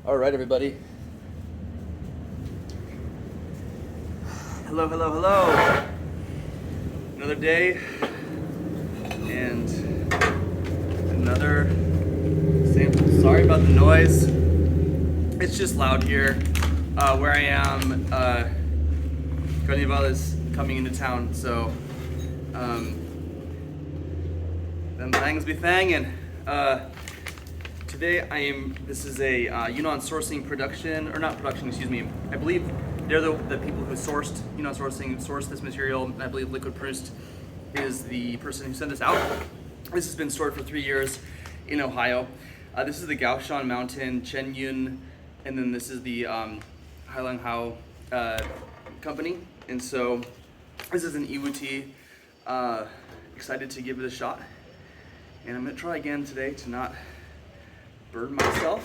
All right, everybody. Hello, hello, hello. Another day and another sample. Sorry about the noise. It's just loud here where I am. Carnival is coming into town, so them things be thangin'. Today this is a Yunnan sourcing production, or not production, excuse me. I believe they're the people who sourced, Yunnan sourced this material, and I believe LiquidProust is the person who sent this out. This has been stored for 3 years in Ohio. This is the Gaoshan Mountain Chen Yun, and then this is the Hailang Hao company. And so this is an yiwu tea. Excited to give it a shot. And I'm gonna try again today to not burn myself.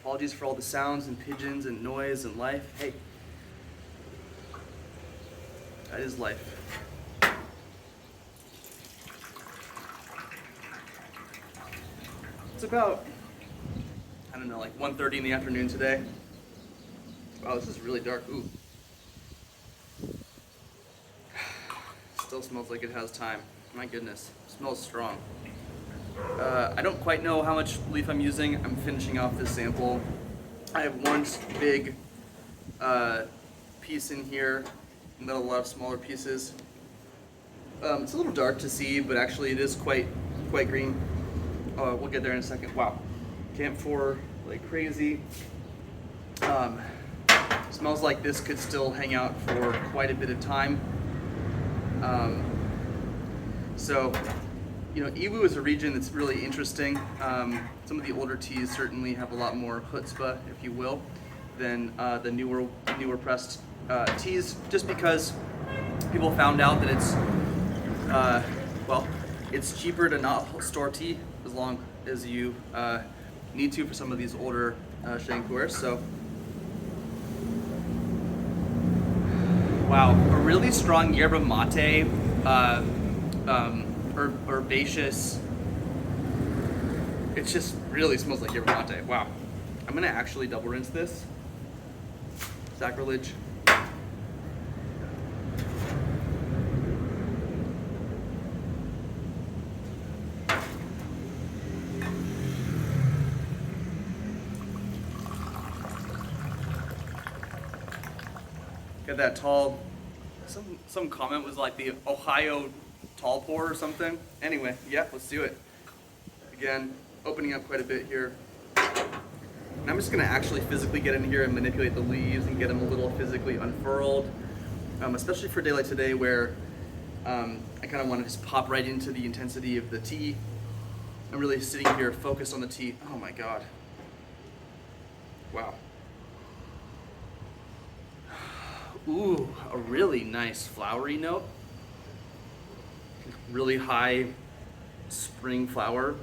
Apologies for all the sounds and pigeons and noise and life. Hey, that is life. It's about, I don't know, like 1:30 in the afternoon today. Wow, this is really dark. Ooh. Still smells like it has time. My goodness, it smells strong. I don't quite know how much leaf I'm using. I'm finishing off this sample. I have one big piece in here, and then a lot of smaller pieces. It's a little dark to see, but actually it is quite green. We'll get there in a second. Wow, camphor like crazy. Smells like this could still hang out for quite a bit of time. So, yiwu is a region that's really interesting. Some of the older teas certainly have a lot more chutzpah, if you will, than the newer pressed teas, just because people found out that it's cheaper to not store tea as long as you need to for some of these older sheng. So, wow, a really strong yerba mate, herbaceous. It just really smells like yerba mate. Wow. I'm gonna actually double rinse this. Sacrilege. Got that tall. Some comment was like the Ohio tall pour or something. Anyway, yeah, let's do it. Again, opening up quite a bit here. And I'm just gonna actually physically get in here and manipulate the leaves and get them a little physically unfurled, especially for a day like today where I kind of want to just pop right into the intensity of the tea. I'm really sitting here focused on the tea. Oh my God. Wow. Ooh, a really nice flowery note. Really high spring flower.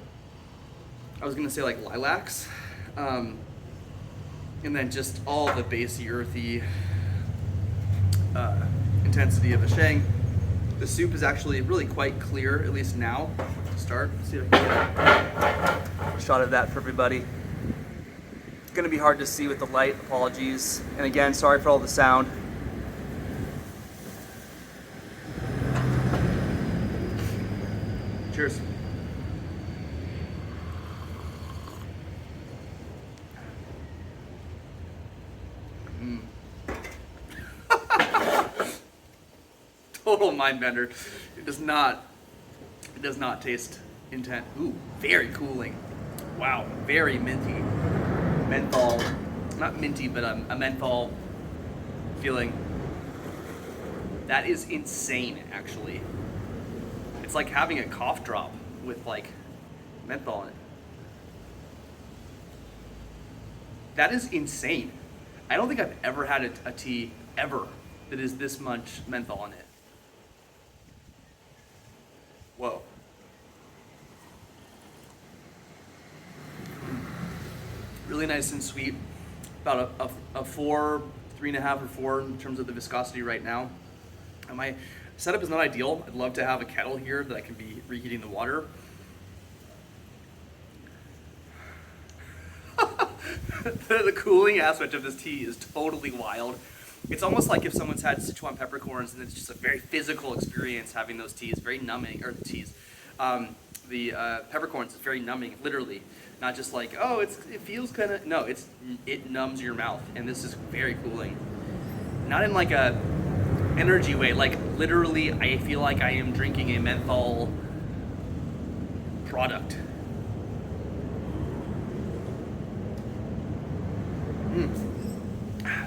I was gonna say like lilacs. And then just all the bassy, earthy intensity of a sheng. The soup is actually really quite clear, at least now, to start. Let's see if I can get a shot of that for everybody. It's gonna be hard to see with the light, apologies. And again, sorry for all the sound. Cheers. Total mind bender. It does not taste intense. Ooh, very cooling. Wow, very minty. Menthol, not minty, but a menthol feeling. That is insane, actually. It's like having a cough drop with like menthol in it. That is insane. I don't think I've ever had a tea ever that is this much menthol in it. Whoa. Really nice and sweet. About a 4, 3.5 or 4 in terms of the viscosity right now. Setup is not ideal. I'd love to have a kettle here that I can be reheating the water. The cooling aspect of this tea is totally wild. It's almost like if someone's had Sichuan peppercorns, and it's just a very physical experience having those teas, very numbing, or the teas. The peppercorns is very numbing, literally. Not just like, oh, it feels kind of, no, it numbs your mouth, and this is very cooling. Not in like a energy way, like literally I feel like I am drinking a menthol product.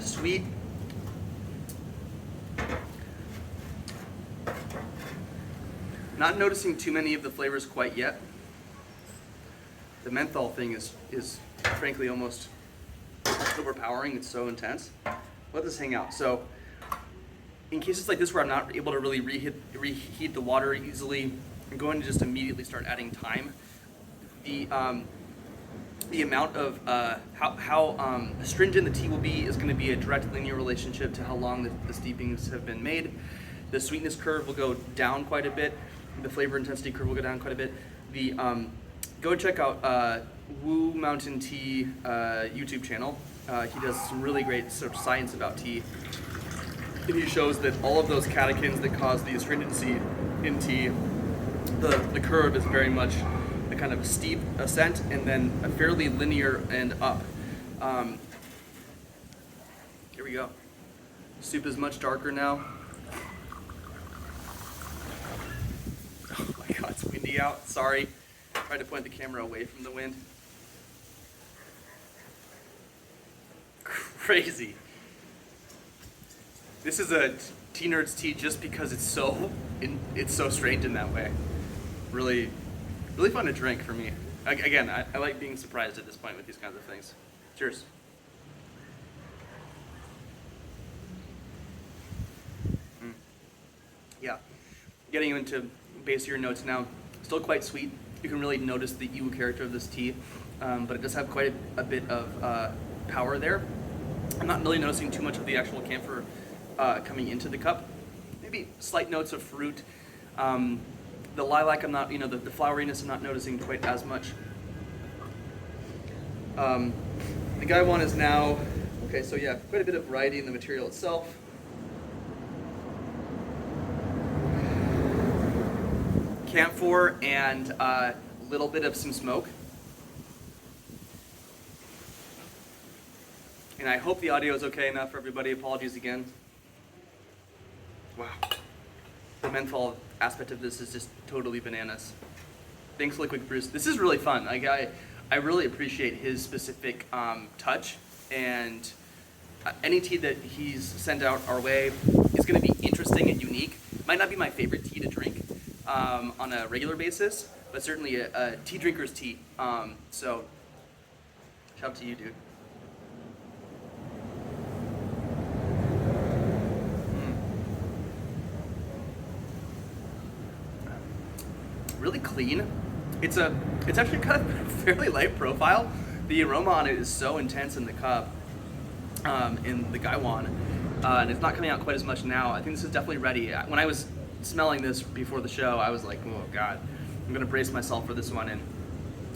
Sweet. Not noticing too many of the flavors quite yet. The menthol thing is frankly almost overpowering. It's so intense. Let this hang out. So in cases like this where I'm not able to really reheat the water easily, I'm going to just immediately start adding time. The amount of how astringent the tea will be is going to be a direct linear relationship to how long the steepings have been made. The sweetness curve will go down quite a bit. The flavor intensity curve will go down quite a bit. Go and check out Wu Mountain Tea YouTube channel. He does some really great sort of science about tea. And he shows that all of those catechins that cause the astringency in tea, the curve is very much a kind of steep ascent and then a fairly linear and up. Here we go. Soup is much darker now. Oh my God, it's windy out. Sorry. Tried to point the camera away from the wind. Crazy. This is a tea nerd's tea just because it's so strange in that way. Really fun to drink for me. Again, I like being surprised at this point with these kinds of things. Cheers. Yeah, getting into basier notes now. Still quite sweet. You can really notice the yiwu character of this tea, but it does have quite a bit of power there. I'm not really noticing too much of the actual camphor coming into the cup. Maybe slight notes of fruit. The lilac, I'm not, the floweriness I'm not noticing quite as much. The gaiwan is now, okay, so yeah, quite a bit of variety in the material itself. Camphor and a little bit of some smoke. And I hope the audio is okay enough for everybody. Apologies again. Wow. The menthol aspect of this is just totally bananas. Thanks, LiquidProust. This is really fun. I really appreciate his specific touch, and any tea that he's sent out our way is going to be interesting and unique. Might not be my favorite tea to drink on a regular basis, but certainly a tea drinker's tea. So, shout out to you, dude. Really clean. It's actually kind of fairly light profile. The aroma on it is so intense in the cup, in the gaiwan, and it's not coming out quite as much now. I think this is definitely ready. When I was smelling this before the show, I was like, oh God, I'm gonna brace myself for this one, and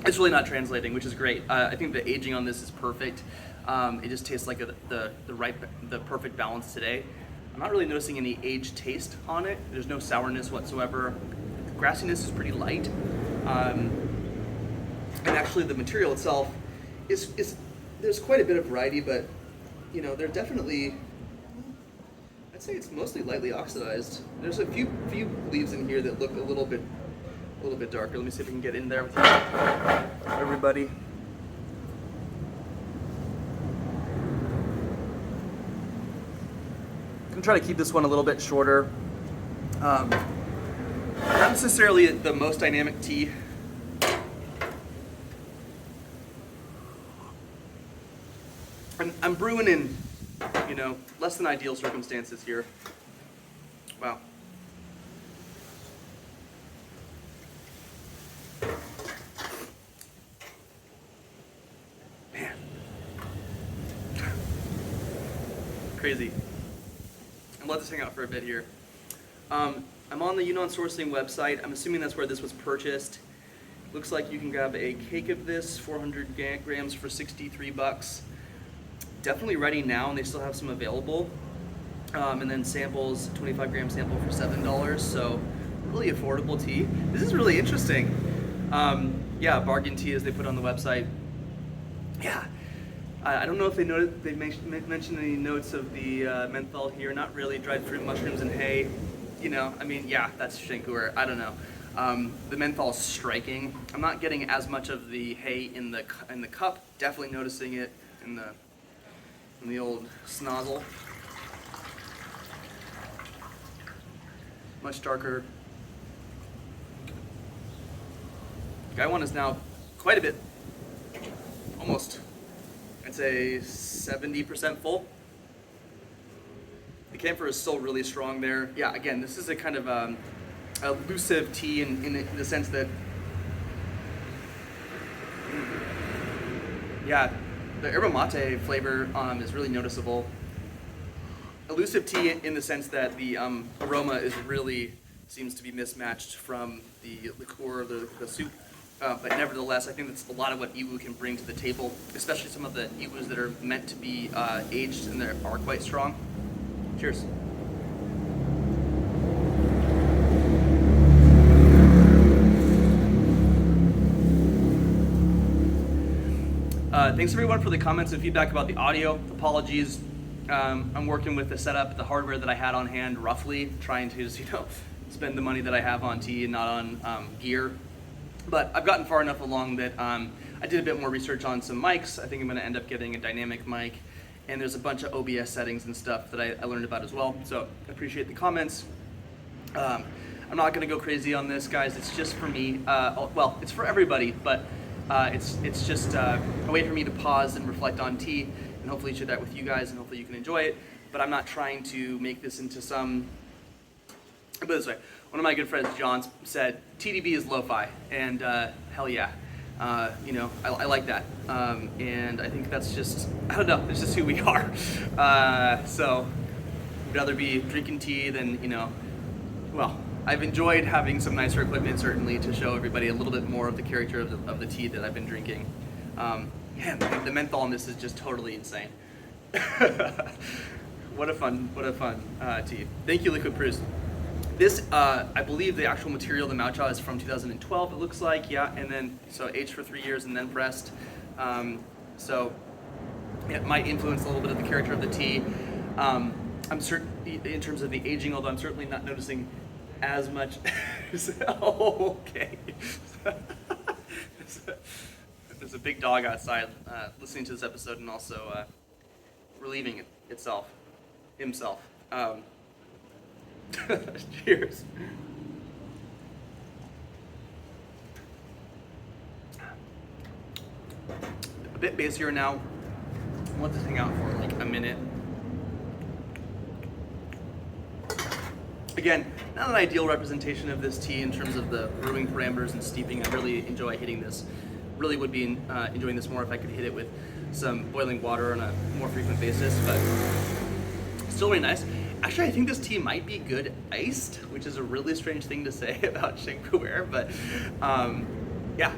it's really not translating, which is great. I think the aging on this is perfect. It just tastes like the perfect balance today. I'm not really noticing any aged taste on it. There's no sourness whatsoever. Grassiness is pretty light, and actually the material itself is there's quite a bit of variety, but they're definitely, I'd say it's mostly lightly oxidized. There's a few leaves in here that look a little bit darker. Let me see if we can get in there with you, everybody. I'm gonna try to keep this one a little bit shorter. Not necessarily the most dynamic tea. I'm brewing in, less than ideal circumstances here. Wow. Man. Crazy. I'll let this hang out for a bit here. I'm on the Yunnan Sourcing website. I'm assuming that's where this was purchased. Looks like you can grab a cake of this, 400 grams for 63 bucks. Definitely ready now, and they still have some available. And then samples, 25 gram sample for $7. So really affordable tea. This is really interesting. Yeah, bargain tea as they put on the website. Yeah, I don't know if they mentioned any notes of the menthol here. Not really. Dried fruit, mushrooms, and hay. You know, I mean, yeah, that's sheng. I don't know. The menthol is striking. I'm not getting as much of the hay in the cup. Definitely noticing it in the old snozzle. Much darker. Guy one is now quite a bit, almost, I'd say 70% full. The camphor is still really strong there. Yeah, again, this is a kind of elusive tea in the sense that, yeah, the yerba mate flavor is really noticeable. Elusive tea in the sense that the aroma seems to be mismatched from the liqueur, the soup. But nevertheless, I think that's a lot of what yiwu can bring to the table, especially some of the yiwus that are meant to be aged and that are quite strong. Cheers. Thanks everyone for the comments and feedback about the audio. Apologies. I'm working with the setup, the hardware that I had on hand roughly, trying to just, spend the money that I have on tea and not on gear. But I've gotten far enough along that I did a bit more research on some mics. I think I'm going to end up getting a dynamic mic. And there's a bunch of OBS settings and stuff that I learned about as well. So I appreciate the comments. I'm not going to go crazy on this, guys. It's just for me. Well, it's for everybody, but it's just a way for me to pause and reflect on tea, and hopefully share that with you guys, and hopefully you can enjoy it. But I'm not trying to make this into some. I'll put it this way. One of my good friends, John, said TDB is lo-fi, and hell yeah. I like that. And I think that's just, I don't know, it's just who we are. So, I'd rather be drinking tea than, well, I've enjoyed having some nicer equipment, certainly, to show everybody a little bit more of the character of the tea that I've been drinking. Man, the menthol in this is just totally insane. What a fun tea. Thank you, LiquidProust. This, I believe the actual material, the Maucha, is from 2012, it looks like, yeah, and then, so aged for 3 years and then pressed. So it might influence a little bit of the character of the tea. I'm certain, in terms of the aging, although I'm certainly not noticing as much. Oh, okay. There's a big dog outside listening to this episode and also relieving himself. Cheers. A bit basier now. I'll let this hang out for like a minute. Again, not an ideal representation of this tea in terms of the brewing parameters and steeping. I really enjoy hitting this. Really would be enjoying this more if I could hit it with some boiling water on a more frequent basis, but still really nice. Actually, I think this tea might be good iced, which is a really strange thing to say about sheng but yeah.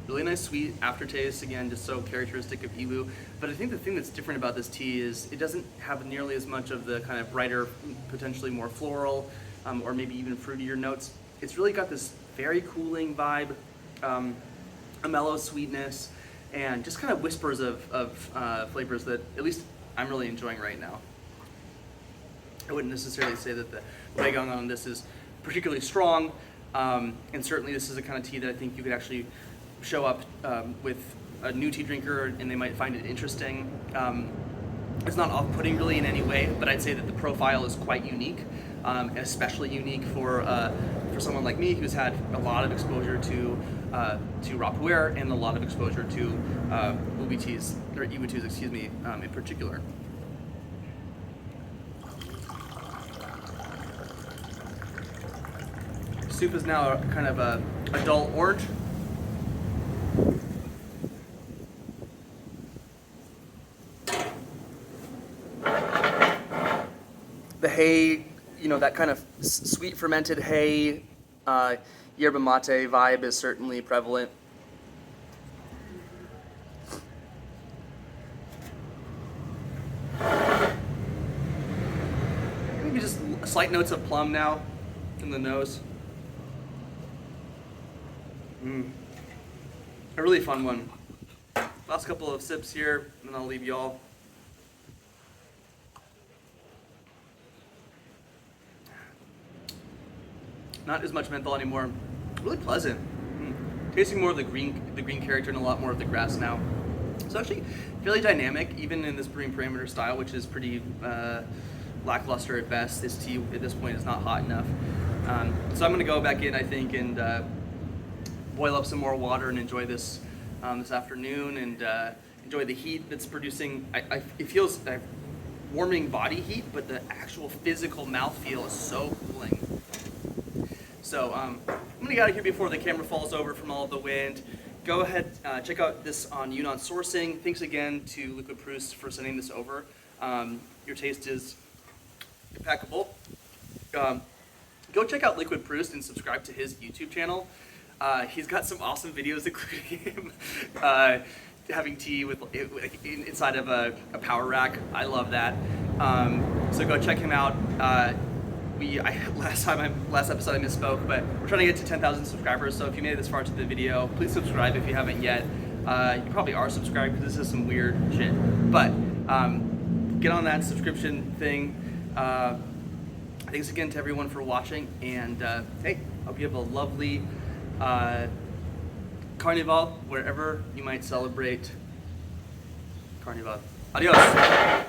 Really nice sweet aftertaste, again, just so characteristic of yiwu. But I think the thing that's different about this tea is it doesn't have nearly as much of the kind of brighter, potentially more floral, or maybe even fruitier notes. It's really got this very cooling vibe, a mellow sweetness, and just kind of whispers of flavors that at least I'm really enjoying right now. I wouldn't necessarily say that the Weirdo on this is particularly strong, and certainly this is a kind of tea that I think you could actually show up with a new tea drinker and they might find it interesting. It's not off-putting really in any way, but I'd say that the profile is quite unique, and especially unique for someone like me who's had a lot of exposure to raw pu'er and a lot of exposure to ubi teas, or yiwu teas, excuse me, in particular. Soup is now kind of a dull orange. The hay, know, that kind of sweet fermented hay, yerba mate vibe is certainly prevalent. Maybe just slight notes of plum now in the nose. A really fun one. Last couple of sips here, and then I'll leave y'all. Not as much menthol anymore. Really pleasant. Tasting more of the green character and a lot more of the grass now. So actually fairly dynamic, even in this brewing parameter style, which is pretty lackluster at best. This tea at this point is not hot enough. So I'm gonna go back in, I think, and boil up some more water and enjoy this this afternoon, and enjoy the heat that's producing. It feels warming body heat, but the actual physical mouthfeel is so cooling. So I'm gonna get out of here before the camera falls over from all of the wind. Go ahead, check out this on Yunnan Sourcing. Thanks again to LiquidProust for sending this over. Your taste is impeccable. Go check out LiquidProust and subscribe to his YouTube channel. He's got some awesome videos, including him having tea with inside of a power rack. I love that. So go check him out. Last episode I misspoke, but we're trying to get to 10,000 subscribers. So if you made it this far into the video, please subscribe if you haven't yet. You probably are subscribed because this is some weird shit. But get on that subscription thing. Thanks again to everyone for watching, and hey, hope you have a lovely Carnival wherever you might celebrate Carnival. Adios.